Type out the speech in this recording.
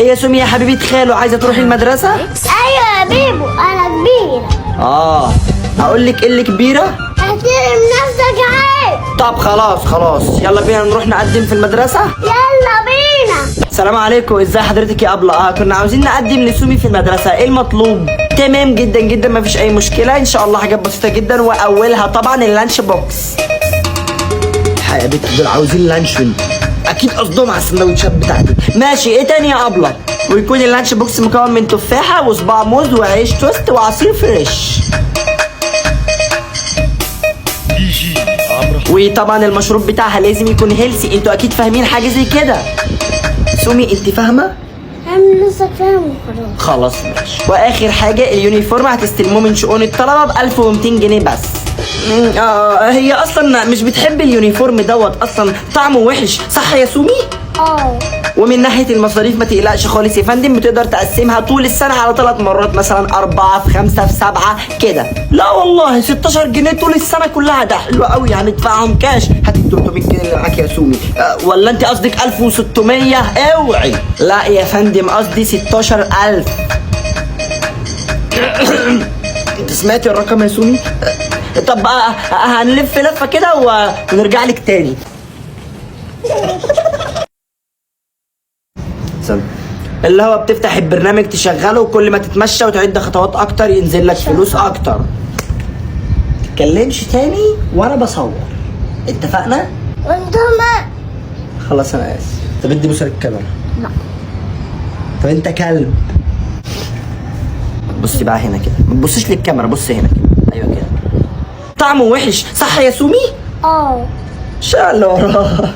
ايه يا سومي يا حبيبه خالو، عايزه تروحي المدرسه؟ ايوه يا بيبو انا كبيرة. اقول لك ايه اللي كبيره؟ احترم نفسك يا عيب. طب خلاص يلا بينا نروح نقدم في المدرسه. يلا بينا. السلام عليكم، ازاي حضرتك يا ابله؟ كنا عاوزين نقدم لسومي في المدرسه، ايه المطلوب؟ تمام جدا جدا مفيش اي مشكله، ان شاء الله حاجات بسيطه جدا واولها طبعا اللانش بوكس. يا بنت دول عاوزين لانشون، اكيد قصدهم على السندوتشات بتاعتي. ماشي، ايه تاني يا ابله؟ ويكون اللانش بوكس مكون من تفاحه وصباع موز وعيش توست وعصير فريش. وطبعا المشروب بتاعها لازم يكون هيلسي، انتوا اكيد فاهمين حاجه زي كده. سومي انت فاهمه؟ اعمل نفسك فاهم وخلاص. خلاص ماشي. واخر حاجه اليونيفورم هتستلموه من شؤون الطلبه ب 1200 جنيه بس. هي اصلا مش بتحب اليونيفورم دوت، اصلا طعمه وحش، صح يا سومي؟ ومن ناحيه المصاريف ما تقلقش خالص يا فندم، بتقدر تقسمها طول السنه على 3 مرات، مثلا 4 في 5 في 7 كده. لا والله 16 جنيه طول السنه كلها، ده حلو قوي، هندفعهم كاش. هات ال 300 جنيه اللي معاك يا سومي. ولا انت قصدك 1600؟ اوعي. لا يا فندم قصدي 16000. انت سمعتي الرقم يا سومي؟ طب بقى هنلف لفه كده ونرجع لك تاني. اللي هو بتفتح البرنامج تشغله، وكل ما تتمشى وتعد خطوات اكتر ينزل لك فلوس اكتر. متتكلمش تاني وانا بصور، اتفقنا؟ وانت ما خلاص انا اسف. طب ادي بص الكاميرا. لا. طب انت كلب. بصي بقى هنا كده، ما تبصيش للكاميرا، بصي هنا كده، ايوه كده. طعمه وحش صح يا سومي؟ ان شاء الله وراها.